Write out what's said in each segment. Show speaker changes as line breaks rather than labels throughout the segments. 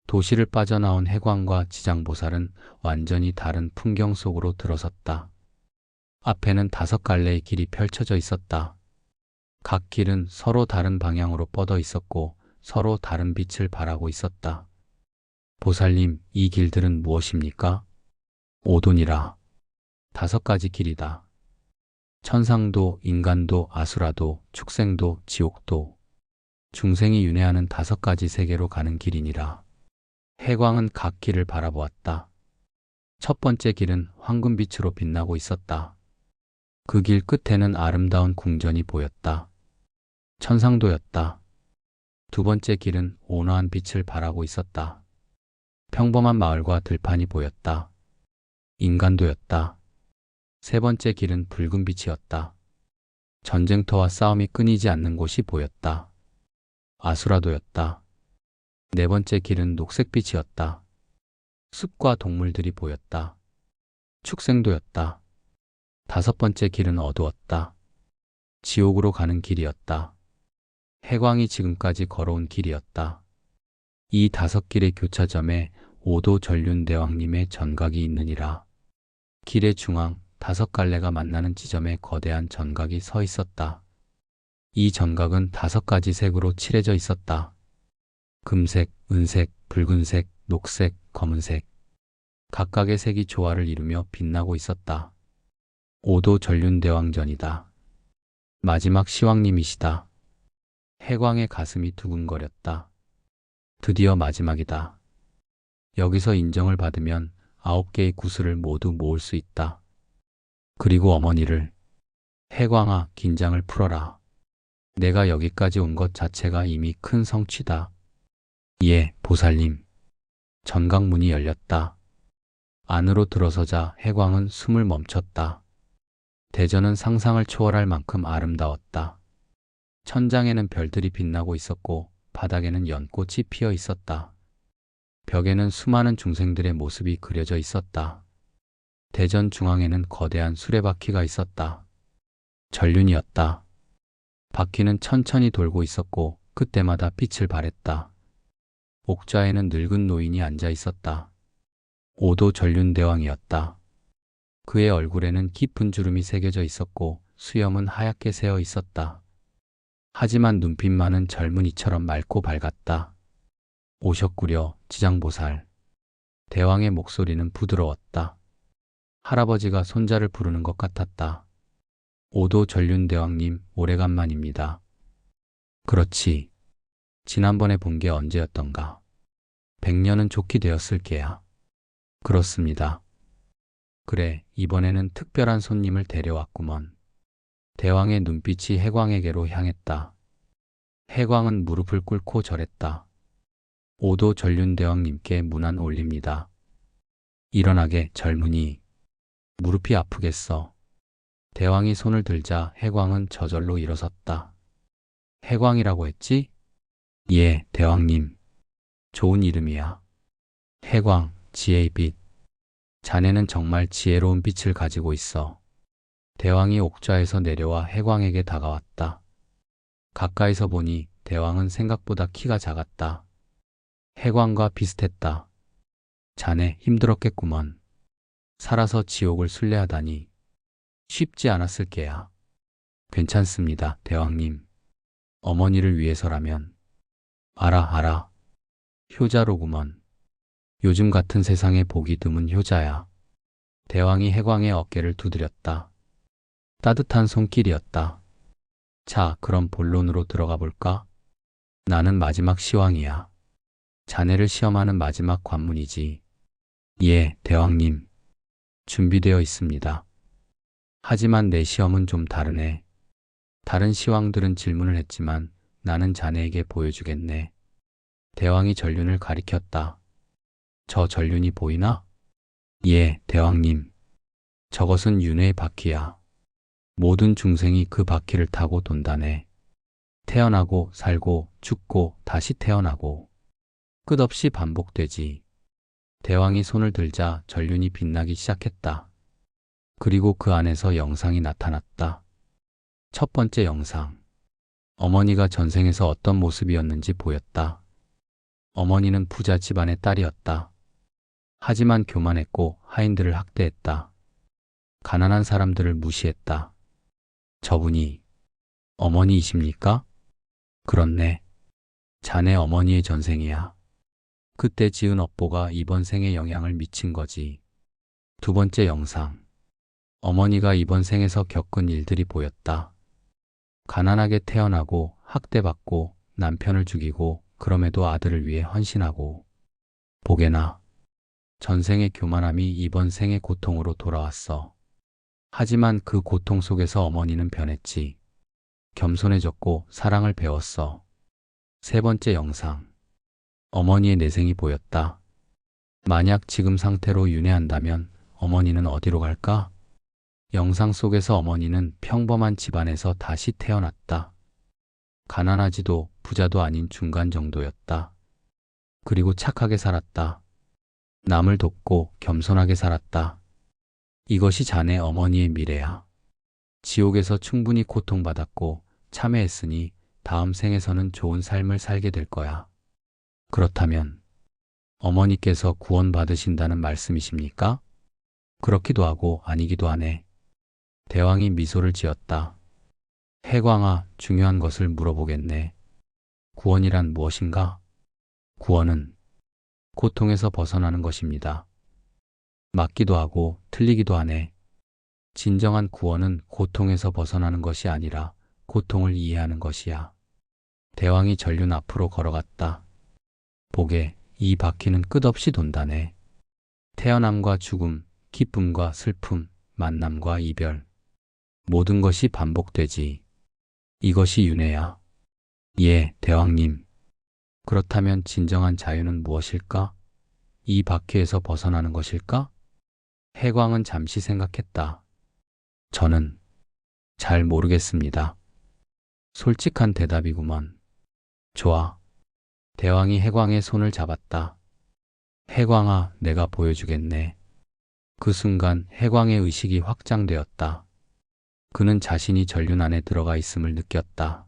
도시를 빠져나온 해광과 지장보살은 완전히 다른 풍경 속으로 들어섰다. 앞에는 5갈래의 길이 펼쳐져 있었다. 각 길은 서로 다른 방향으로 뻗어 있었고 서로 다른 빛을 발하고 있었다. 보살님, 이 길들은 무엇입니까? 오돈이라. 5가지 길이다. 천상도, 인간도, 아수라도, 축생도, 지옥도. 중생이 윤회하는 5가지 세계로 가는 길이니라. 해광은 각 길을 바라보았다. 첫 번째 길은 황금빛으로 빛나고 있었다. 그 길 끝에는 아름다운 궁전이 보였다. 천상도였다. 두 번째 길은 온화한 빛을 발하고 있었다. 평범한 마을과 들판이 보였다. 인간도였다. 세 번째 길은 붉은 빛이었다. 전쟁터와 싸움이 끊이지 않는 곳이 보였다. 아수라도였다. 네 번째 길은 녹색빛이었다. 숲과 동물들이 보였다. 축생도였다. 5번째 길은 어두웠다. 지옥으로 가는 길이었다. 해광이 지금까지 걸어온 길이었다. 이 5길의 교차점에 오도 전륜대왕님의 전각이 있느니라. 길의 중앙 5갈래가 만나는 지점에 거대한 전각이 서 있었다. 이 전각은 5가지 색으로 칠해져 있었다. 금색, 은색, 붉은색, 녹색, 검은색. 각각의 색이 조화를 이루며 빛나고 있었다. 오도 전륜대왕전이다. 마지막 시왕님이시다. 해광의 가슴이 두근거렸다. 드디어 마지막이다. 여기서 인정을 받으면 9개의 구슬을 모두 모을 수 있다. 그리고 어머니를. 해광아, 긴장을 풀어라. 내가 여기까지 온 것 자체가 이미 큰 성취다. 예, 보살님. 전각문이 열렸다. 안으로 들어서자 해광은 숨을 멈췄다. 대전은 상상을 초월할 만큼 아름다웠다. 천장에는 별들이 빛나고 있었고 바닥에는 연꽃이 피어 있었다. 벽에는 수많은 중생들의 모습이 그려져 있었다. 대전 중앙에는 거대한 수레바퀴가 있었다. 전륜이었다. 바퀴는 천천히 돌고 있었고 그때마다 빛을 발했다. 옥좌에는 늙은 노인이 앉아 있었다. 오도 전륜대왕이었다. 그의 얼굴에는 깊은 주름이 새겨져 있었고 수염은 하얗게 새어 있었다. 하지만 눈빛만은 젊은이처럼 맑고 밝았다. 오셨구려, 지장보살. 대왕의 목소리는 부드러웠다. 할아버지가 손자를 부르는 것 같았다. 오도 전륜대왕님, 오래간만입니다. 그렇지. 지난번에 본 게 언제였던가. 100년은 좋게 되었을 게야. 그렇습니다. 그래, 이번에는 특별한 손님을 데려왔구먼. 대왕의 눈빛이 해광에게로 향했다. 해광은 무릎을 꿇고 절했다. 오도 전륜대왕님께 문안 올립니다. 일어나게, 젊은이. 무릎이 아프겠어. 대왕이 손을 들자 해광은 저절로 일어섰다. 해광이라고 했지? 예, 대왕님. 좋은 이름이야. 해광, 지혜의 빛. 자네는 정말 지혜로운 빛을 가지고 있어. 대왕이 옥좌에서 내려와 해광에게 다가왔다. 가까이서 보니 대왕은 생각보다 키가 작았다. 해광과 비슷했다. 자네 힘들었겠구먼. 살아서 지옥을 순례하다니. 쉽지 않았을 게야. 괜찮습니다, 대왕님. 어머니를 위해서라면. 알아. 효자로구먼. 요즘 같은 세상에 보기 드문 효자야. 대왕이 해광의 어깨를 두드렸다. 따뜻한 손길이었다. 자, 그럼 본론으로 들어가 볼까? 나는 마지막 시왕이야. 자네를 시험하는 마지막 관문이지. 예, 대왕님. 준비되어 있습니다. 하지만 내 시험은 좀 다르네. 다른 시왕들은 질문을 했지만 나는 자네에게 보여주겠네. 대왕이 전륜을 가리켰다. 저 전륜이 보이나? 예, 대왕님. 저것은 윤회의 바퀴야. 모든 중생이 그 바퀴를 타고 돈다네. 태어나고 살고 죽고 다시 태어나고 끝없이 반복되지. 대왕이 손을 들자 전륜이 빛나기 시작했다. 그리고 그 안에서 영상이 나타났다. 첫 번째 영상. 어머니가 전생에서 어떤 모습이었는지 보였다. 어머니는 부자 집안의 딸이었다. 하지만 교만했고 하인들을 학대했다. 가난한 사람들을 무시했다. 저분이 어머니이십니까? 그렇네. 자네 어머니의 전생이야. 그때 지은 업보가 이번 생에 영향을 미친 거지. 두 번째 영상. 어머니가 이번 생에서 겪은 일들이 보였다. 가난하게 태어나고 학대받고 남편을 죽이고 그럼에도 아들을 위해 헌신하고 복에나 전생의 교만함이 이번 생의 고통으로 돌아왔어. 하지만 그 고통 속에서 어머니는 변했지. 겸손해졌고 사랑을 배웠어. 세 번째 영상. 어머니의 내생이 보였다. 만약 지금 상태로 윤회한다면 어머니는 어디로 갈까? 영상 속에서 어머니는 평범한 집안에서 다시 태어났다. 가난하지도 부자도 아닌 중간 정도였다. 그리고 착하게 살았다. 남을 돕고 겸손하게 살았다. 이것이 자네 어머니의 미래야. 지옥에서 충분히 고통받았고 참회했으니 다음 생에서는 좋은 삶을 살게 될 거야. 그렇다면 어머니께서 구원받으신다는 말씀이십니까? 그렇기도 하고 아니기도 하네. 대왕이 미소를 지었다. 해광아, 중요한 것을 물어보겠네. 구원이란 무엇인가? 구원은 고통에서 벗어나는 것입니다. 맞기도 하고 틀리기도 하네. 진정한 구원은 고통에서 벗어나는 것이 아니라 고통을 이해하는 것이야. 대왕이 전륜 앞으로 걸어갔다. 보게, 이 바퀴는 끝없이 돈다네. 태어남과 죽음, 기쁨과 슬픔, 만남과 이별. 모든 것이 반복되지. 이것이 윤회야. 예, 대왕님. 그렇다면 진정한 자유는 무엇일까? 이 바퀴에서 벗어나는 것일까? 해광은 잠시 생각했다. 저는 잘 모르겠습니다. 솔직한 대답이구먼. 좋아. 대왕이 해광의 손을 잡았다. 해광아, 내가 보여주겠네. 그 순간 해광의 의식이 확장되었다. 그는 자신이 전륜 안에 들어가 있음을 느꼈다.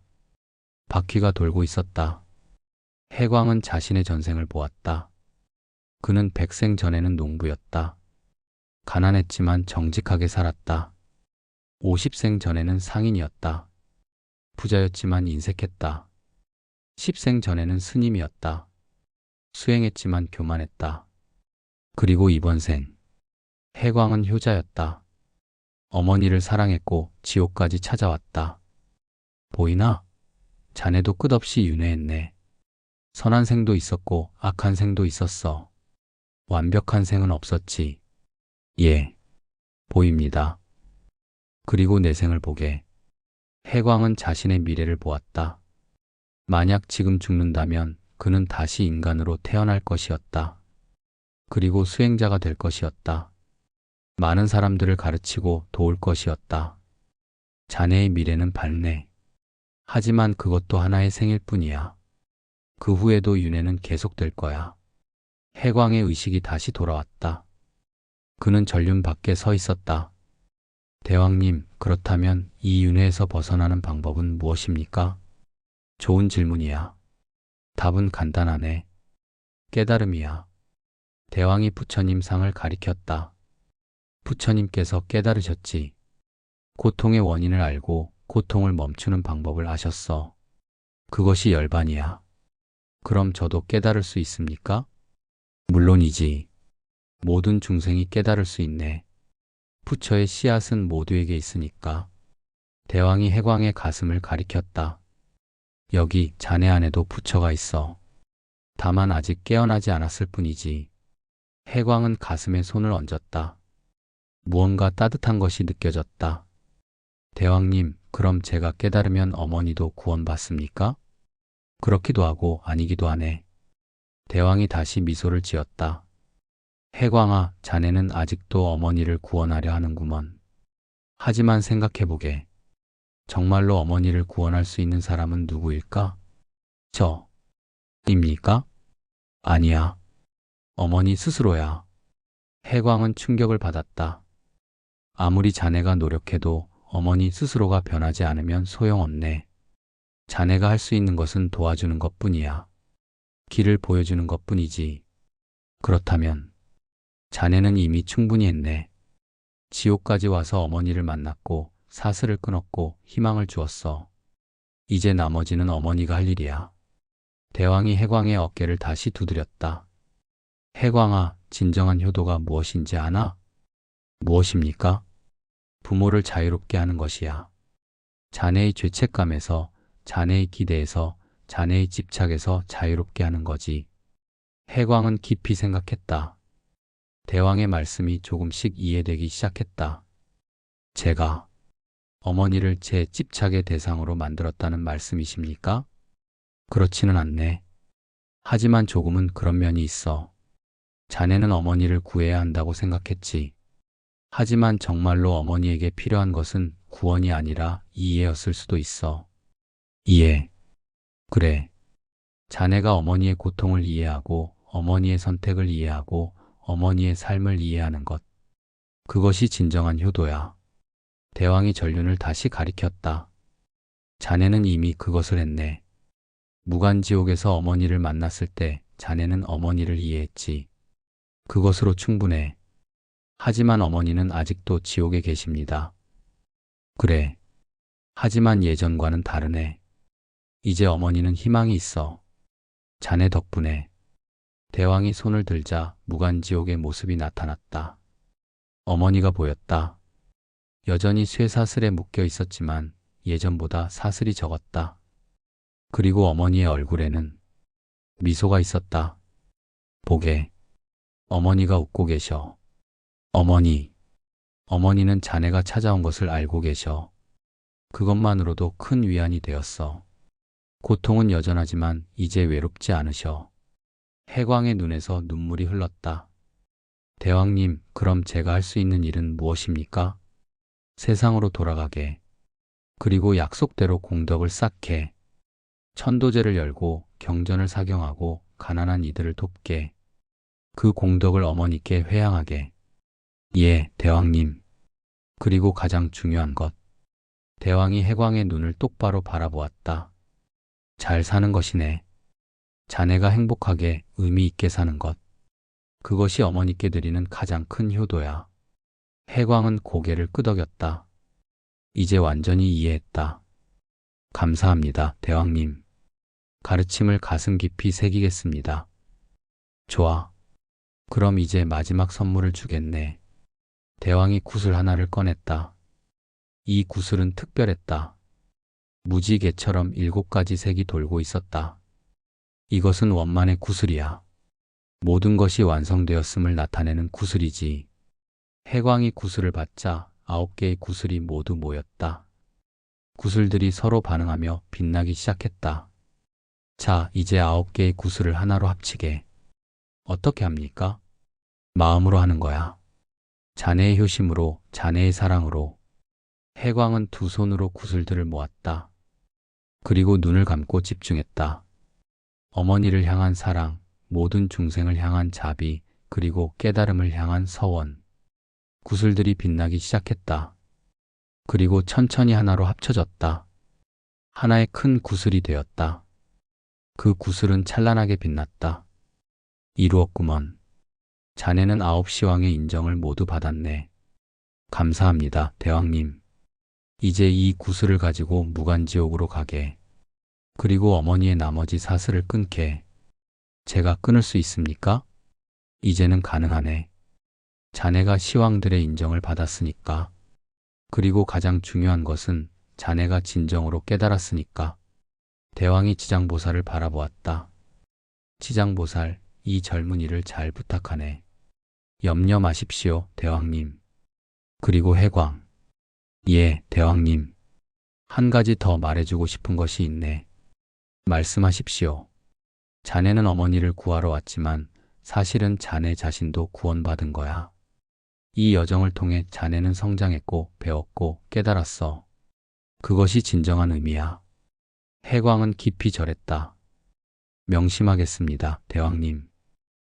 바퀴가 돌고 있었다. 해광은 자신의 전생을 보았다. 그는 백생 전에는 농부였다. 가난했지만 정직하게 살았다. 50생 전에는 상인이었다. 부자였지만 인색했다. 10생 전에는 스님이었다. 수행했지만 교만했다. 그리고 이번 생, 해광은 효자였다. 어머니를 사랑했고 지옥까지 찾아왔다. 보이나? 자네도 끝없이 윤회했네. 선한 생도 있었고 악한 생도 있었어. 완벽한 생은 없었지. 예, 보입니다. 그리고 내 생을 보게. 해광은 자신의 미래를 보았다. 만약 지금 죽는다면 그는 다시 인간으로 태어날 것이었다. 그리고 수행자가 될 것이었다. 많은 사람들을 가르치고 도울 것이었다. 자네의 미래는 밝네. 하지만 그것도 하나의 생일 뿐이야. 그 후에도 윤회는 계속될 거야. 해광의 의식이 다시 돌아왔다. 그는 전륜 밖에 서 있었다. 대왕님, 그렇다면 이 윤회에서 벗어나는 방법은 무엇입니까? 좋은 질문이야. 답은 간단하네. 깨달음이야. 대왕이 부처님 상을 가리켰다. 부처님께서 깨달으셨지. 고통의 원인을 알고 고통을 멈추는 방법을 아셨어. 그것이 열반이야. 그럼 저도 깨달을 수 있습니까? 물론이지. 모든 중생이 깨달을 수 있네. 부처의 씨앗은 모두에게 있으니까. 대왕이 해광의 가슴을 가리켰다. 여기 자네 안에도 부처가 있어. 다만 아직 깨어나지 않았을 뿐이지. 해광은 가슴에 손을 얹었다. 무언가 따뜻한 것이 느껴졌다. 대왕님, 그럼 제가 깨달으면 어머니도 구원받습니까? 그렇기도 하고 아니기도 하네. 대왕이 다시 미소를 지었다. 해광아, 자네는 아직도 어머니를 구원하려 하는구먼. 하지만 생각해보게. 정말로 어머니를 구원할 수 있는 사람은 누구일까? 저입니까? 아니야. 어머니 스스로야. 해광은 충격을 받았다. 아무리 자네가 노력해도 어머니 스스로가 변하지 않으면 소용없네. 자네가 할 수 있는 것은 도와주는 것뿐이야. 길을 보여주는 것뿐이지. 그렇다면 자네는 이미 충분히 했네. 지옥까지 와서 어머니를 만났고 사슬을 끊었고 희망을 주었어. 이제 나머지는 어머니가 할 일이야. 대왕이 해광의 어깨를 다시 두드렸다. 해광아, 진정한 효도가 무엇인지 아나? 무엇입니까? 부모를 자유롭게 하는 것이야. 자네의 죄책감에서, 자네의 기대에서, 자네의 집착에서 자유롭게 하는 거지. 해광은 깊이 생각했다. 대왕의 말씀이 조금씩 이해되기 시작했다. 제가 어머니를 제 집착의 대상으로 만들었다는 말씀이십니까? 그렇지는 않네. 하지만 조금은 그런 면이 있어. 자네는 어머니를 구해야 한다고 생각했지. 하지만 정말로 어머니에게 필요한 것은 구원이 아니라 이해였을 수도 있어. 이해. 그래. 자네가 어머니의 고통을 이해하고 어머니의 선택을 이해하고 어머니의 삶을 이해하는 것. 그것이 진정한 효도야. 대왕이 전륜을 다시 가리켰다. 자네는 이미 그것을 했네. 무간지옥에서 어머니를 만났을 때 자네는 어머니를 이해했지. 그것으로 충분해. 하지만 어머니는 아직도 지옥에 계십니다. 그래. 하지만 예전과는 다르네. 이제 어머니는 희망이 있어. 자네 덕분에. 대왕이 손을 들자 무간지옥의 모습이 나타났다. 어머니가 보였다. 여전히 쇠사슬에 묶여 있었지만 예전보다 사슬이 적었다. 그리고 어머니의 얼굴에는 미소가 있었다. 보게. 어머니가 웃고 계셔. 어머니. 어머니는 자네가 찾아온 것을 알고 계셔. 그것만으로도 큰 위안이 되었어. 고통은 여전하지만 이제 외롭지 않으셔. 해광의 눈에서 눈물이 흘렀다. 대왕님, 그럼 제가 할 수 있는 일은 무엇입니까? 세상으로 돌아가게. 그리고 약속대로 공덕을 쌓게. 천도제를 열고 경전을 사경하고 가난한 이들을 돕게. 그 공덕을 어머니께 회양하게. 예, 대왕님. 그리고 가장 중요한 것. 대왕이 해광의 눈을 똑바로 바라보았다. 잘 사는 것이네. 자네가 행복하게 의미 있게 사는 것. 그것이 어머니께 드리는 가장 큰 효도야. 해광은 고개를 끄덕였다. 이제 완전히 이해했다. 감사합니다, 대왕님. 가르침을 가슴 깊이 새기겠습니다. 좋아. 그럼 이제 마지막 선물을 주겠네. 대왕이 구슬 하나를 꺼냈다. 이 구슬은 특별했다. 무지개처럼 7가지 색이 돌고 있었다. 이것은 원만의 구슬이야. 모든 것이 완성되었음을 나타내는 구슬이지. 해광이 구슬을 받자 9개의 구슬이 모두 모였다. 구슬들이 서로 반응하며 빛나기 시작했다. 자, 이제 9개의 구슬을 하나로 합치게. 어떻게 합니까? 마음으로 하는 거야. 자네의 효심으로, 자네의 사랑으로. 해광은 두 손으로 구슬들을 모았다. 그리고 눈을 감고 집중했다. 어머니를 향한 사랑, 모든 중생을 향한 자비, 그리고 깨달음을 향한 서원. 구슬들이 빛나기 시작했다. 그리고 천천히 하나로 합쳐졌다. 하나의 큰 구슬이 되었다. 그 구슬은 찬란하게 빛났다. 이루었구먼. 자네는 9시왕의 인정을 모두 받았네. 감사합니다, 대왕님. 이제 이 구슬을 가지고 무간지옥으로 가게. 그리고 어머니의 나머지 사슬을 끊게. 제가 끊을 수 있습니까? 이제는 가능하네. 자네가 시왕들의 인정을 받았으니까. 그리고 가장 중요한 것은 자네가 진정으로 깨달았으니까. 대왕이 지장보살을 바라보았다. 지장보살, 이 젊은이를 잘 부탁하네. 염려 마십시오, 대왕님. 그리고 해광. 예, 대왕님. 한 가지 더 말해주고 싶은 것이 있네. 말씀하십시오. 자네는 어머니를 구하러 왔지만 사실은 자네 자신도 구원받은 거야. 이 여정을 통해 자네는 성장했고 배웠고 깨달았어. 그것이 진정한 의미야. 해광은 깊이 절했다. 명심하겠습니다, 대왕님.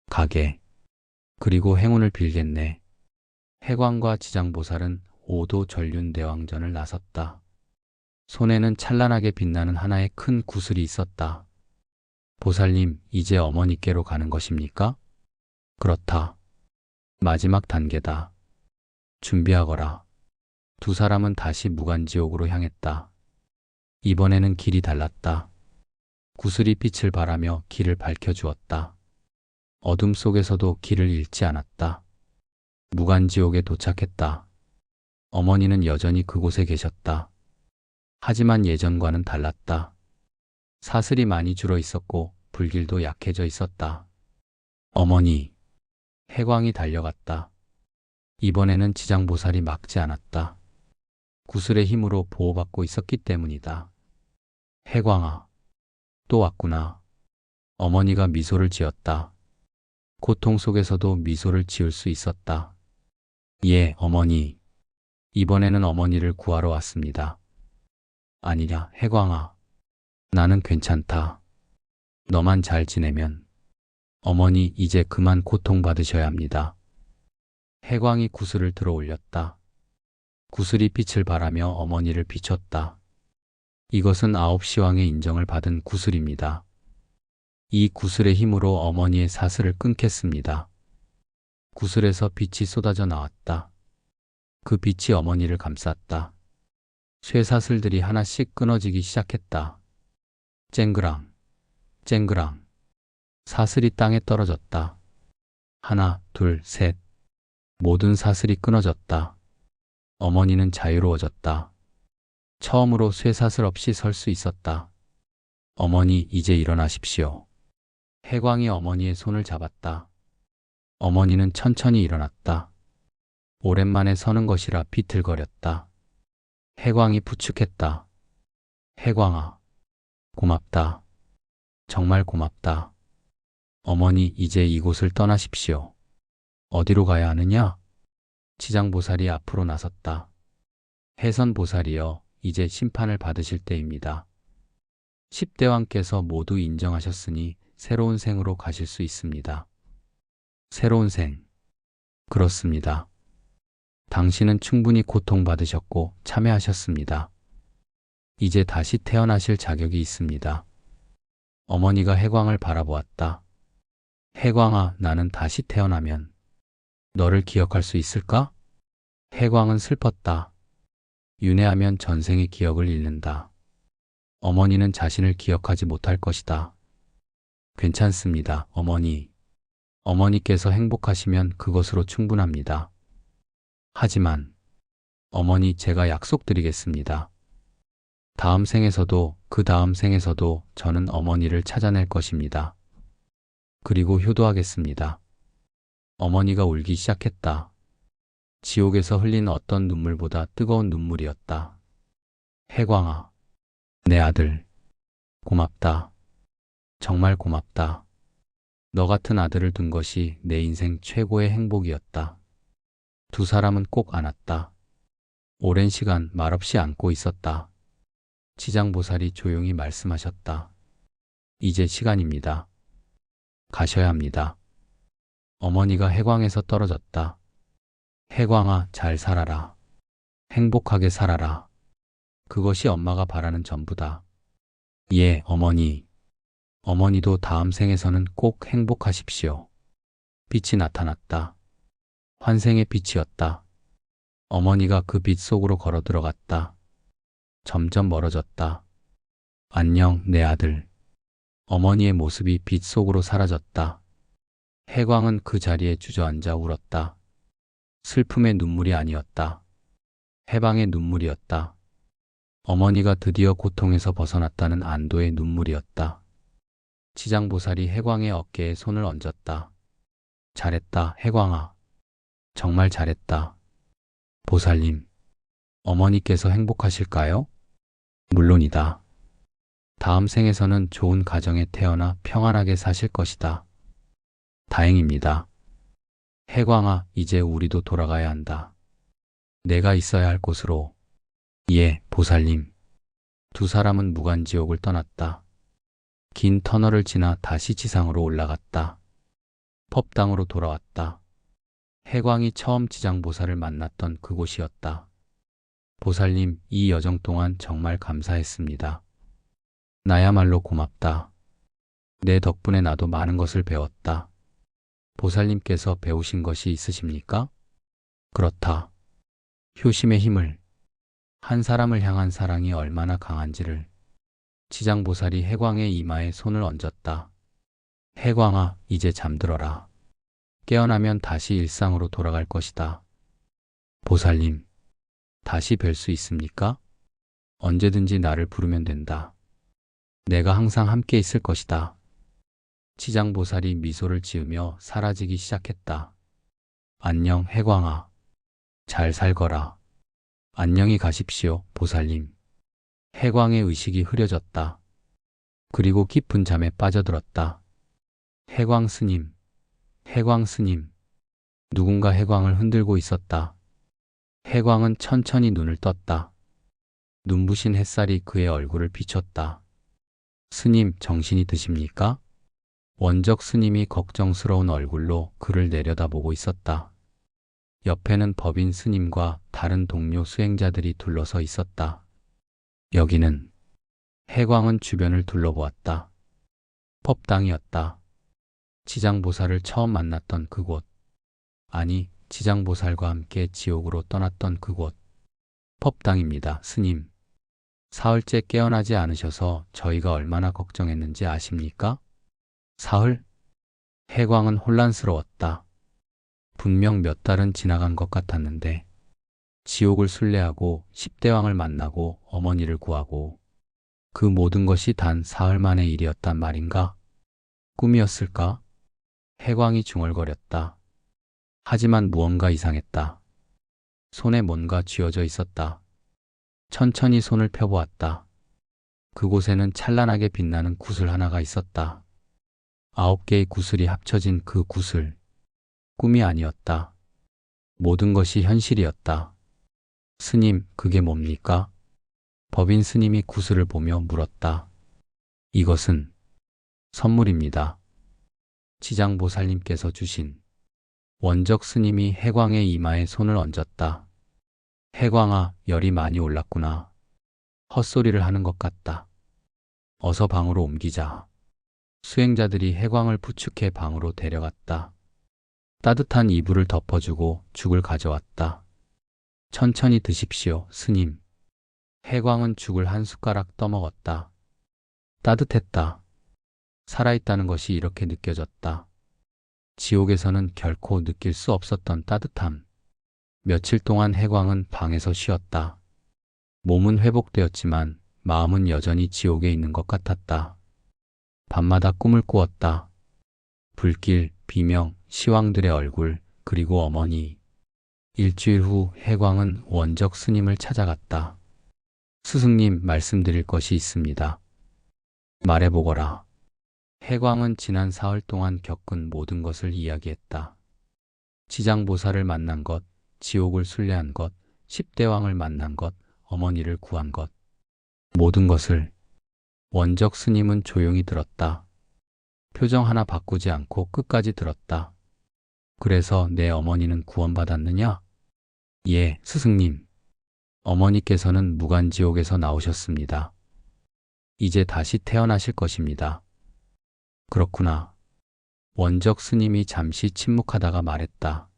가게. 그리고 행운을 빌겠네. 해광과 지장보살은 5도 전륜대왕전을 나섰다. 손에는 찬란하게 빛나는 하나의 큰 구슬이 있었다. 보살님, 이제 어머니께로 가는 것입니까? 그렇다. 마지막 단계다. 준비하거라. 두 사람은 다시 무간지옥으로 향했다. 이번에는 길이 달랐다. 구슬이 빛을 발하며 길을 밝혀주었다. 어둠 속에서도 길을 잃지 않았다. 무간지옥에 도착했다. 어머니는 여전히 그곳에 계셨다. 하지만 예전과는 달랐다. 사슬이 많이 줄어 있었고 불길도 약해져 있었다. 어머니, 해광이 달려갔다. 이번에는 지장보살이 막지 않았다. 구슬의 힘으로 보호받고 있었기 때문이다. 해광아, 또 왔구나. 어머니가 미소를 지었다. 고통 속에서도 미소를 지을 수 있었다. 예, 어머니. 이번에는 어머니를 구하러 왔습니다. 아니냐, 해광아. 나는 괜찮다. 너만 잘 지내면. 어머니, 이제 그만 고통받으셔야 합니다. 해광이 구슬을 들어 올렸다. 구슬이 빛을 발하며 어머니를 비췄다. 이것은 9시왕의 인정을 받은 구슬입니다. 이 구슬의 힘으로 어머니의 사슬을 끊겠습니다. 구슬에서 빛이 쏟아져 나왔다. 그 빛이 어머니를 감쌌다. 쇠사슬들이 하나씩 끊어지기 시작했다. 쨍그랑, 쨍그랑. 사슬이 땅에 떨어졌다. 하나, 둘, 셋. 모든 사슬이 끊어졌다. 어머니는 자유로워졌다. 처음으로 쇠사슬 없이 설 수 있었다. 어머니, 이제 일어나십시오. 해광이 어머니의 손을 잡았다. 어머니는 천천히 일어났다. 오랜만에 서는 것이라 비틀거렸다. 해광이 부축했다. 해광아, 고맙다. 정말 고맙다. 어머니, 이제 이곳을 떠나십시오. 어디로 가야 하느냐? 지장보살이 앞으로 나섰다. 해선보살이여, 이제 심판을 받으실 때입니다. 10대왕께서 모두 인정하셨으니 새로운 생으로 가실 수 있습니다. 새로운 생. 그렇습니다. 당신은 충분히 고통받으셨고 참회하셨습니다. 이제 다시 태어나실 자격이 있습니다. 어머니가 해광을 바라보았다. 해광아, 나는 다시 태어나면 너를 기억할 수 있을까? 해광은 슬펐다. 윤회하면 전생의 기억을 잃는다. 어머니는 자신을 기억하지 못할 것이다. 괜찮습니다, 어머니. 어머니께서 행복하시면 그것으로 충분합니다. 하지만 어머니, 제가 약속드리겠습니다. 다음 생에서도 그 다음 생에서도 저는 어머니를 찾아낼 것입니다. 그리고 효도하겠습니다. 어머니가 울기 시작했다. 지옥에서 흘린 어떤 눈물보다 뜨거운 눈물이었다. 해광아, 내 아들. 고맙다. 정말 고맙다. 너 같은 아들을 둔 것이 내 인생 최고의 행복이었다. 두 사람은 꼭 안았다. 오랜 시간 말없이 안고 있었다. 지장보살이 조용히 말씀하셨다. 이제 시간입니다. 가셔야 합니다. 어머니가 해광에서 떨어졌다. 해광아, 잘 살아라. 행복하게 살아라. 그것이 엄마가 바라는 전부다. 예, 어머니. 어머니도 다음 생에서는 꼭 행복하십시오. 빛이 나타났다. 환생의 빛이었다. 어머니가 그 빛 속으로 걸어 들어갔다. 점점 멀어졌다. 안녕, 내 아들. 어머니의 모습이 빛 속으로 사라졌다. 해광은 그 자리에 주저앉아 울었다. 슬픔의 눈물이 아니었다. 해방의 눈물이었다. 어머니가 드디어 고통에서 벗어났다는 안도의 눈물이었다. 지장보살이 해광의 어깨에 손을 얹었다. 잘했다, 해광아. 정말 잘했다. 보살님, 어머니께서 행복하실까요? 물론이다. 다음 생에서는 좋은 가정에 태어나 평안하게 사실 것이다. 다행입니다. 해광아, 이제 우리도 돌아가야 한다. 내가 있어야 할 곳으로. 예, 보살님. 두 사람은 무간지옥을 떠났다. 긴 터널을 지나 다시 지상으로 올라갔다. 법당으로 돌아왔다. 해광이 처음 지장보살을 만났던 그곳이었다. 보살님, 이 여정 동안 정말 감사했습니다. 나야말로 고맙다. 내 덕분에 나도 많은 것을 배웠다. 보살님께서 배우신 것이 있으십니까? 그렇다. 효심의 힘을, 한 사람을 향한 사랑이 얼마나 강한지를. 지장보살이 해광의 이마에 손을 얹었다. 해광아, 이제 잠들어라. 깨어나면 다시 일상으로 돌아갈 것이다. 보살님, 다시 뵐 수 있습니까? 언제든지 나를 부르면 된다. 내가 항상 함께 있을 것이다. 지장보살이 미소를 지으며 사라지기 시작했다. 안녕, 해광아. 잘 살거라. 안녕히 가십시오, 보살님. 해광의 의식이 흐려졌다. 그리고 깊은 잠에 빠져들었다. 해광 스님, 해광 스님. 누군가 해광을 흔들고 있었다. 해광은 천천히 눈을 떴다. 눈부신 햇살이 그의 얼굴을 비췄다. 스님, 정신이 드십니까? 원적 스님이 걱정스러운 얼굴로 그를 내려다보고 있었다. 옆에는 법인 스님과 다른 동료 수행자들이 둘러서 있었다. 여기는, 해광은 주변을 둘러보았다. 법당이었다. 지장보살을 처음 만났던 그곳. 아니, 지장보살과 함께 지옥으로 떠났던 그곳. 법당입니다, 스님. 사흘째 깨어나지 않으셔서 저희가 얼마나 걱정했는지 아십니까? 사흘? 해광은 혼란스러웠다. 분명 몇 달은 지나간 것 같았는데, 지옥을 순례하고 10대왕을 만나고 어머니를 구하고, 그 모든 것이 단 사흘 만의 일이었단 말인가? 꿈이었을까? 해광이 중얼거렸다. 하지만 무언가 이상했다. 손에 뭔가 쥐어져 있었다. 천천히 손을 펴보았다. 그곳에는 찬란하게 빛나는 구슬 하나가 있었다. 9개의 구슬이 합쳐진 그 구슬. 꿈이 아니었다. 모든 것이 현실이었다. 스님, 그게 뭡니까? 법인 스님이 구슬을 보며 물었다. 이것은 선물입니다. 지장보살님께서 주신. 원적 스님이 해광의 이마에 손을 얹었다. 해광아, 열이 많이 올랐구나. 헛소리를 하는 것 같다. 어서 방으로 옮기자. 수행자들이 해광을 부축해 방으로 데려갔다. 따뜻한 이불을 덮어주고 죽을 가져왔다. 천천히 드십시오, 스님. 해광은 죽을 한 숟가락 떠먹었다. 따뜻했다. 살아있다는 것이 이렇게 느껴졌다. 지옥에서는 결코 느낄 수 없었던 따뜻함. 며칠 동안 해광은 방에서 쉬었다. 몸은 회복되었지만 마음은 여전히 지옥에 있는 것 같았다. 밤마다 꿈을 꾸었다. 불길, 비명, 시왕들의 얼굴, 그리고 어머니. 일주일 후 해광은 원적 스님을 찾아갔다. 스승님, 말씀드릴 것이 있습니다. 말해보거라. 해광은 지난 사흘 동안 겪은 모든 것을 이야기했다. 지장보살을 만난 것, 지옥을 순례한 것, 10대왕을 만난 것, 어머니를 구한 것. 모든 것을. 원적 스님은 조용히 들었다. 표정 하나 바꾸지 않고 끝까지 들었다. 그래서 내 어머니는 구원받았느냐? 예, 스승님. 어머니께서는 무간지옥에서 나오셨습니다. 이제 다시 태어나실 것입니다. 그렇구나. 원적 스님이 잠시 침묵하다가 말했다.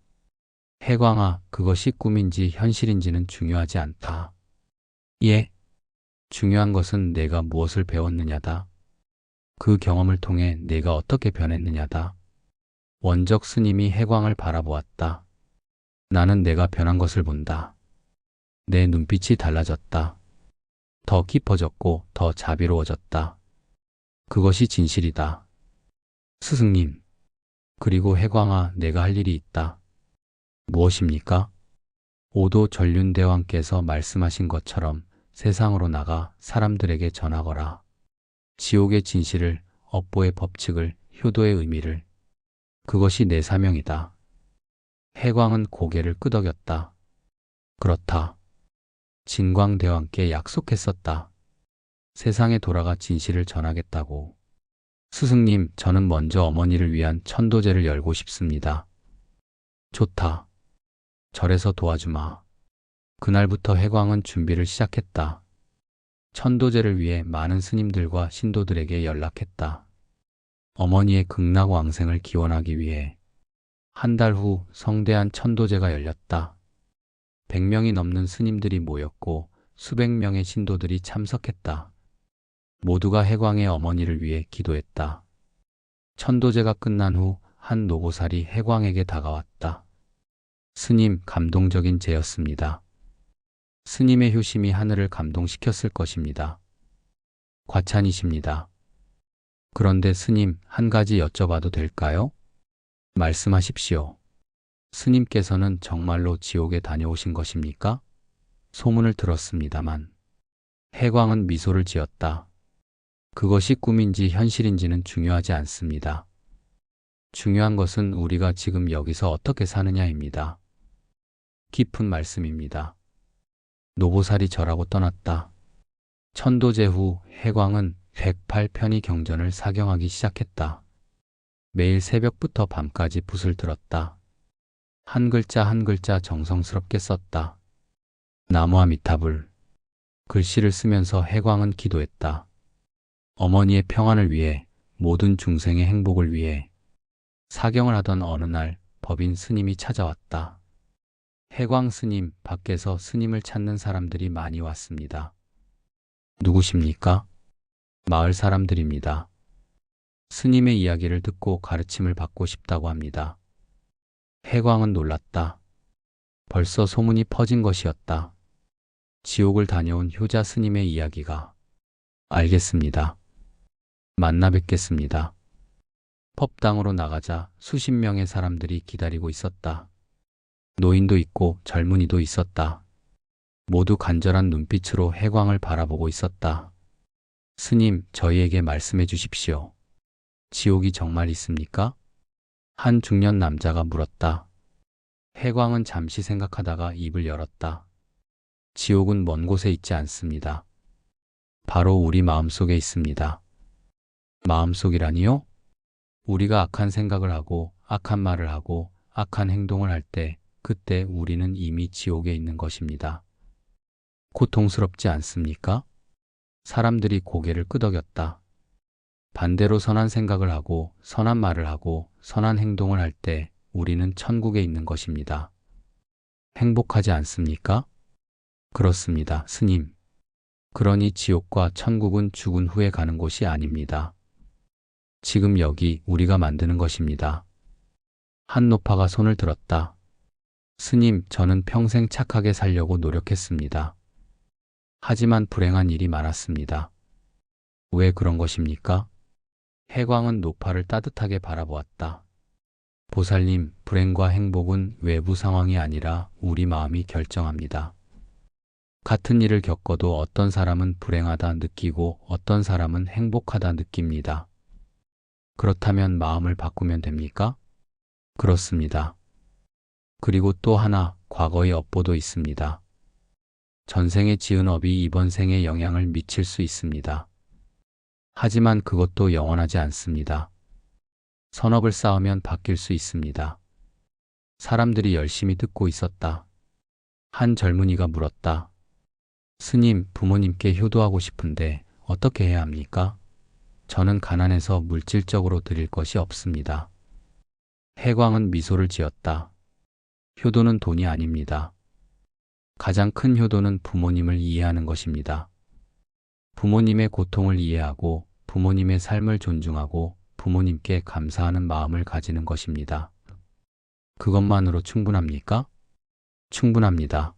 해광아, 그것이 꿈인지 현실인지는 중요하지 않다. 예. 중요한 것은 내가 무엇을 배웠느냐다. 그 경험을 통해 내가 어떻게 변했느냐다. 원적 스님이 해광을 바라보았다. 나는 내가 변한 것을 본다. 내 눈빛이 달라졌다. 더 깊어졌고 더 자비로워졌다. 그것이 진실이다. 스승님. 그리고 해광아, 내가 할 일이 있다. 무엇입니까? 오도 전륜대왕께서 말씀하신 것처럼 세상으로 나가 사람들에게 전하거라. 지옥의 진실을, 업보의 법칙을, 효도의 의미를. 그것이 내 사명이다. 해광은 고개를 끄덕였다. 그렇다. 진광대왕께 약속했었다. 세상에 돌아가 진실을 전하겠다고. 스승님, 저는 먼저 어머니를 위한 천도제를 열고 싶습니다. 좋다. 절에서 도와주마. 그날부터 해광은 준비를 시작했다. 천도제를 위해 많은 스님들과 신도들에게 연락했다. 어머니의 극락왕생을 기원하기 위해 한 달 후 성대한 천도제가 열렸다. 100명이 넘는 스님들이 모였고 수백 명의 신도들이 참석했다. 모두가 해광의 어머니를 위해 기도했다. 천도제가 끝난 후 한 노보살이 해광에게 다가왔다. 스님, 감동적인 제였습니다. 스님의 효심이 하늘을 감동시켰을 것입니다. 과찬이십니다. 그런데 스님, 한 가지 여쭤봐도 될까요? 말씀하십시오. 스님께서는 정말로 지옥에 다녀오신 것입니까? 소문을 들었습니다만. 해광은 미소를 지었다. 그것이 꿈인지 현실인지는 중요하지 않습니다. 중요한 것은 우리가 지금 여기서 어떻게 사느냐입니다. 깊은 말씀입니다. 노보살이 절하고 떠났다. 천도제 후 해광은 108편의 경전을 사경하기 시작했다. 매일 새벽부터 밤까지 붓을 들었다. 한 글자 한 글자 정성스럽게 썼다. 나무아미타불. 글씨를 쓰면서 해광은 기도했다. 어머니의 평안을 위해, 모든 중생의 행복을 위해. 사경을 하던 어느 날 법인 스님이 찾아왔다. 해광 스님, 밖에서 스님을 찾는 사람들이 많이 왔습니다. 누구십니까? 마을 사람들입니다. 스님의 이야기를 듣고 가르침을 받고 싶다고 합니다. 해광은 놀랐다. 벌써 소문이 퍼진 것이었다. 지옥을 다녀온 효자 스님의 이야기가. 알겠습니다. 만나 뵙겠습니다. 법당으로 나가자 수십 명의 사람들이 기다리고 있었다. 노인도 있고 젊은이도 있었다. 모두 간절한 눈빛으로 해광을 바라보고 있었다. 스님, 저희에게 말씀해 주십시오. 지옥이 정말 있습니까? 한 중년 남자가 물었다. 해광은 잠시 생각하다가 입을 열었다. 지옥은 먼 곳에 있지 않습니다. 바로 우리 마음속에 있습니다. 마음속이라니요? 우리가 악한 생각을 하고 악한 말을 하고 악한 행동을 할 때 그때 우리는 이미 지옥에 있는 것입니다. 고통스럽지 않습니까? 사람들이 고개를 끄덕였다. 반대로 선한 생각을 하고 선한 말을 하고 선한 행동을 할 때 우리는 천국에 있는 것입니다. 행복하지 않습니까? 그렇습니다, 스님. 그러니 지옥과 천국은 죽은 후에 가는 곳이 아닙니다. 지금 여기 우리가 만드는 것입니다. 한 노파가 손을 들었다. 스님, 저는 평생 착하게 살려고 노력했습니다. 하지만 불행한 일이 많았습니다. 왜 그런 것입니까? 해광은 노파를 따뜻하게 바라보았다. 보살님, 불행과 행복은 외부 상황이 아니라 우리 마음이 결정합니다. 같은 일을 겪어도 어떤 사람은 불행하다 느끼고 어떤 사람은 행복하다 느낍니다. 그렇다면 마음을 바꾸면 됩니까? 그렇습니다. 그리고 또 하나, 과거의 업보도 있습니다. 전생에 지은 업이 이번 생에 영향을 미칠 수 있습니다. 하지만 그것도 영원하지 않습니다. 선업을 쌓으면 바뀔 수 있습니다. 사람들이 열심히 듣고 있었다. 한 젊은이가 물었다. 스님, 부모님께 효도하고 싶은데 어떻게 해야 합니까? 저는 가난해서 물질적으로 드릴 것이 없습니다. 해광은 미소를 지었다. 효도는 돈이 아닙니다. 가장 큰 효도는 부모님을 이해하는 것입니다. 부모님의 고통을 이해하고 부모님의 삶을 존중하고 부모님께 감사하는 마음을 가지는 것입니다. 그것만으로 충분합니까? 충분합니다.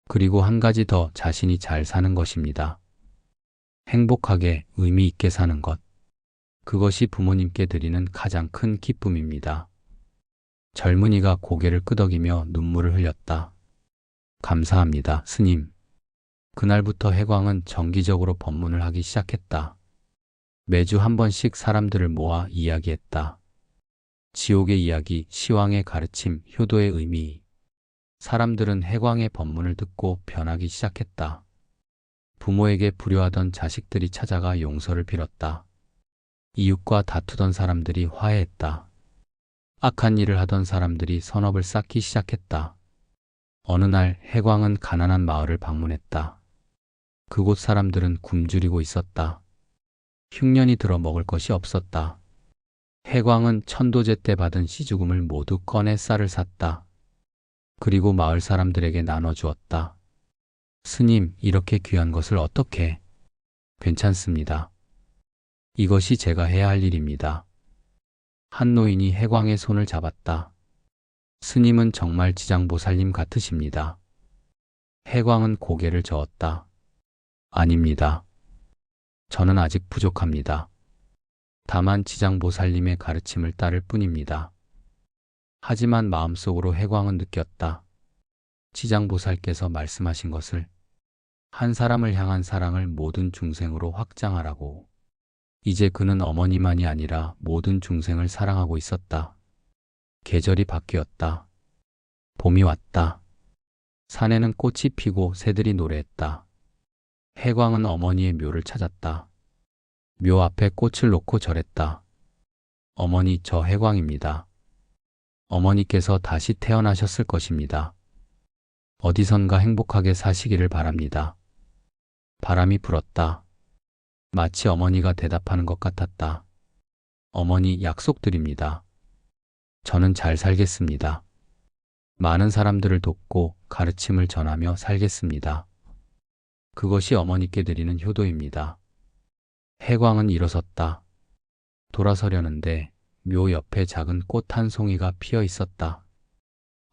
그리고 한 가지 더, 자신이 잘 사는 것입니다. 행복하게 의미 있게 사는 것. 그것이 부모님께 드리는 가장 큰 기쁨입니다. 젊은이가 고개를 끄덕이며 눈물을 흘렸다. 감사합니다, 스님. 그날부터 해광은 정기적으로 법문을 하기 시작했다. 매주 한 번씩 사람들을 모아 이야기했다. 지옥의 이야기, 시왕의 가르침, 효도의 의미. 사람들은 해광의 법문을 듣고 변하기 시작했다. 부모에게 불효하던 자식들이 찾아가 용서를 빌었다. 이웃과 다투던 사람들이 화해했다. 악한 일을 하던 사람들이 선업을 쌓기 시작했다. 어느 날 해광은 가난한 마을을 방문했다. 그곳 사람들은 굶주리고 있었다. 흉년이 들어 먹을 것이 없었다. 해광은 천도제 때 받은 시주금을 모두 꺼내 쌀을 샀다. 그리고 마을 사람들에게 나눠주었다. 스님, 이렇게 귀한 것을 어떻게? 괜찮습니다. 이것이 제가 해야 할 일입니다. 한 노인이 해광의 손을 잡았다. 스님은 정말 지장보살님 같으십니다. 해광은 고개를 저었다. 아닙니다. 저는 아직 부족합니다. 다만 지장보살님의 가르침을 따를 뿐입니다. 하지만 마음속으로 해광은 느꼈다. 지장보살께서 말씀하신 것을, 한 사람을 향한 사랑을 모든 중생으로 확장하라고. 이제 그는 어머니만이 아니라 모든 중생을 사랑하고 있었다. 계절이 바뀌었다. 봄이 왔다. 산에는 꽃이 피고 새들이 노래했다. 해광은 어머니의 묘를 찾았다. 묘 앞에 꽃을 놓고 절했다. 어머니, 저 해광입니다. 어머니께서 다시 태어나셨을 것입니다. 어디선가 행복하게 사시기를 바랍니다. 바람이 불었다. 마치 어머니가 대답하는 것 같았다. 어머니, 약속드립니다. 저는 잘 살겠습니다. 많은 사람들을 돕고 가르침을 전하며 살겠습니다. 그것이 어머니께 드리는 효도입니다. 해광은 일어섰다. 돌아서려는데 묘 옆에 작은 꽃 한 송이가 피어 있었다.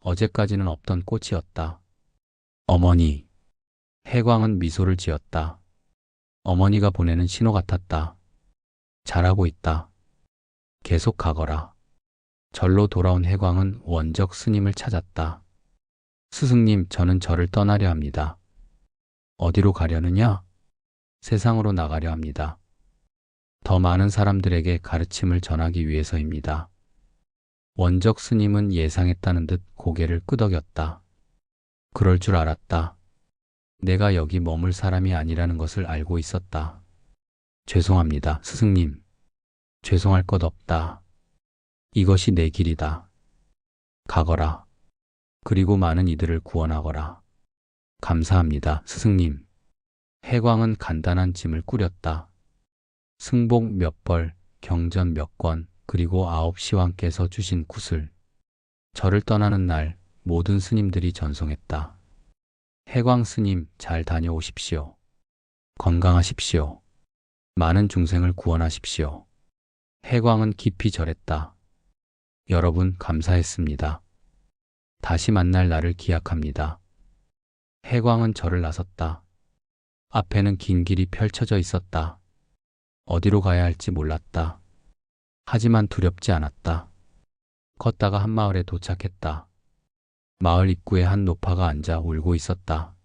어제까지는 없던 꽃이었다. 어머니. 해광은 미소를 지었다. 어머니가 보내는 신호 같았다. 잘하고 있다. 계속 가거라. 절로 돌아온 해광은 원적 스님을 찾았다. 스승님, 저는 절을 떠나려 합니다. 어디로 가려느냐? 세상으로 나가려 합니다. 더 많은 사람들에게 가르침을 전하기 위해서입니다. 원적 스님은 예상했다는 듯 고개를 끄덕였다. 그럴 줄 알았다. 내가 여기 머물 사람이 아니라는 것을 알고 있었다. 죄송합니다, 스승님. 죄송할 것 없다. 이것이 내 길이다. 가거라. 그리고 많은 이들을 구원하거라. 감사합니다, 스승님. 해광은 간단한 짐을 꾸렸다. 승복 몇 벌, 경전 몇 권, 그리고 9시왕께서 주신 구슬. 절을 떠나는 날 모든 스님들이 전송했다. 해광 스님, 잘 다녀오십시오. 건강하십시오. 많은 중생을 구원하십시오. 해광은 깊이 절했다. 여러분, 감사했습니다. 다시 만날 날을 기약합니다. 해광은 절을 나섰다. 앞에는 긴 길이 펼쳐져 있었다. 어디로 가야 할지 몰랐다. 하지만 두렵지 않았다. 걷다가 한 마을에 도착했다. 마을 입구에 한 노파가 앉아 울고 있었다.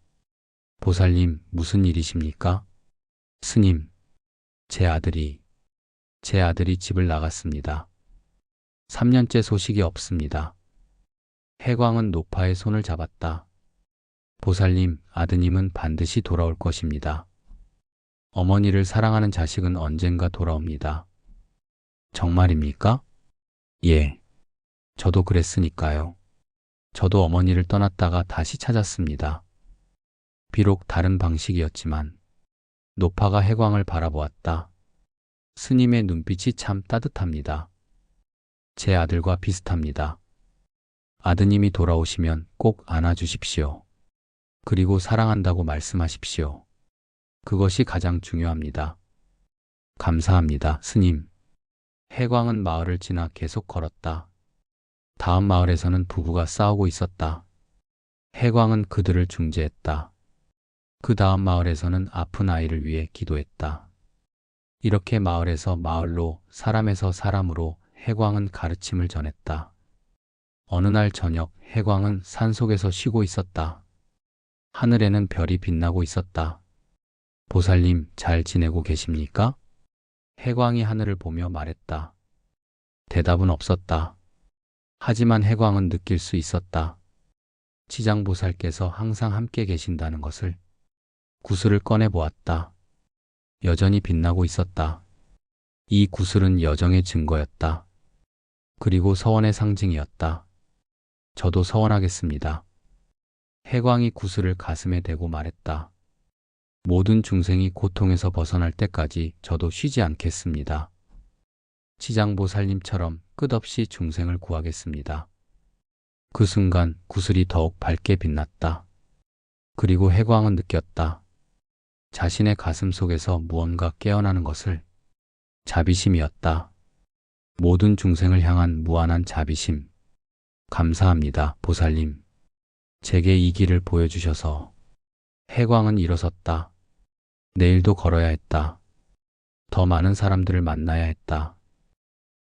보살님, 무슨 일이십니까? 스님, 제 아들이 집을 나갔습니다. 3년째 소식이 없습니다. 해광은 노파의 손을 잡았다. 보살님, 아드님은 반드시 돌아올 것입니다. 어머니를 사랑하는 자식은 언젠가 돌아옵니다. 정말입니까? 예. 저도 그랬으니까요. 저도 어머니를 떠났다가 다시 찾았습니다. 비록 다른 방식이었지만 노파가 해광을 바라보았다. 스님의 눈빛이 참 따뜻합니다. 제 아들과 비슷합니다. 아드님이 돌아오시면 꼭 안아주십시오. 그리고 사랑한다고 말씀하십시오. 그것이 가장 중요합니다. 감사합니다, 스님. 해광은 마을을 지나 계속 걸었다. 다음 마을에서는 부부가 싸우고 있었다. 해광은 그들을 중재했다. 그 다음 마을에서는 아픈 아이를 위해 기도했다. 이렇게 마을에서 마을로, 사람에서 사람으로 해광은 가르침을 전했다. 어느 날 저녁 해광은 산속에서 쉬고 있었다. 하늘에는 별이 빛나고 있었다. 보살님, 잘 지내고 계십니까? 해광이 하늘을 보며 말했다. 대답은 없었다. 하지만 해광은 느낄 수 있었다. 지장보살께서 항상 함께 계신다는 것을. 구슬을 꺼내 보았다. 여전히 빛나고 있었다. 이 구슬은 여정의 증거였다. 그리고 서원의 상징이었다. 저도 서원하겠습니다. 해광이 구슬을 가슴에 대고 말했다. 모든 중생이 고통에서 벗어날 때까지 저도 쉬지 않겠습니다. 지장보살님처럼 끝없이 중생을 구하겠습니다. 그 순간 구슬이 더욱 밝게 빛났다. 그리고 해광은 느꼈다. 자신의 가슴 속에서 무언가 깨어나는 것을. 자비심이었다. 모든 중생을 향한 무한한 자비심. 감사합니다, 보살님. 제게 이 길을 보여주셔서. 해광은 일어섰다. 내일도 걸어야 했다. 더 많은 사람들을 만나야 했다.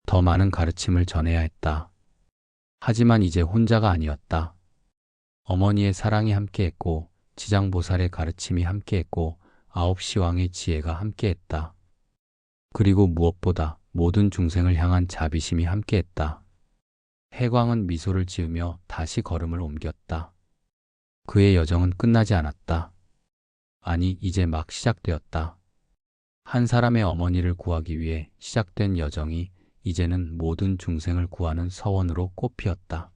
더 많은 가르침을 전해야 했다. 하지만 이제 혼자가 아니었다. 어머니의 사랑이 함께했고, 지장보살의 가르침이 함께했고, 9시왕의 지혜가 함께했다. 그리고 무엇보다 모든 중생을 향한 자비심이 함께했다. 해광은 미소를 지으며 다시 걸음을 옮겼다. 그의 여정은 끝나지 않았다. 아니, 이제 막 시작되었다. 한 사람의 어머니를 구하기 위해 시작된 여정이 이제는 모든 중생을 구하는 서원으로 꽃피었다.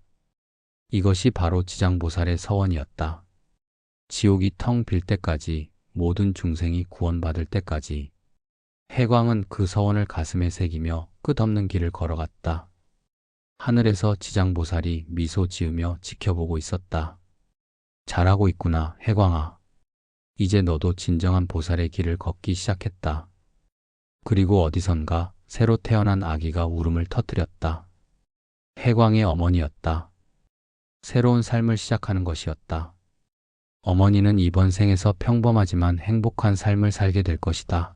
이것이 바로 지장보살의 서원이었다. 지옥이 텅 빌 때까지, 모든 중생이 구원받을 때까지. 해광은 그 서원을 가슴에 새기며 끝없는 길을 걸어갔다. 하늘에서 지장보살이 미소 지으며 지켜보고 있었다. 잘하고 있구나, 해광아. 이제 너도 진정한 보살의 길을 걷기 시작했다. 그리고 어디선가 새로 태어난 아기가 울음을 터뜨렸다. 해광의 어머니였다. 새로운 삶을 시작하는 것이었다. 어머니는 이번 생에서 평범하지만 행복한 삶을 살게 될 것이다.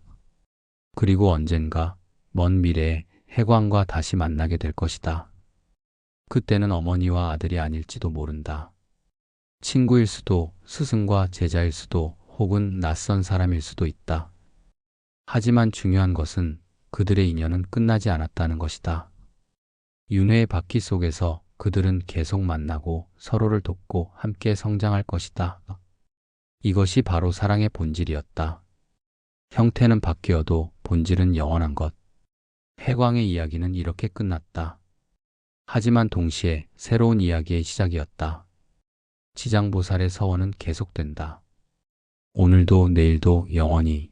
그리고 언젠가 먼 미래에 해광과 다시 만나게 될 것이다. 그때는 어머니와 아들이 아닐지도 모른다. 친구일 수도, 스승과 제자일 수도, 혹은 낯선 사람일 수도 있다. 하지만 중요한 것은 그들의 인연은 끝나지 않았다는 것이다. 윤회의 바퀴 속에서 그들은 계속 만나고 서로를 돕고 함께 성장할 것이다. 이것이 바로 사랑의 본질이었다. 형태는 바뀌어도 본질은 영원한 것. 해광의 이야기는 이렇게 끝났다. 하지만 동시에 새로운 이야기의 시작이었다. 지장보살의 서원은 계속된다. 오늘도 내일도 영원히.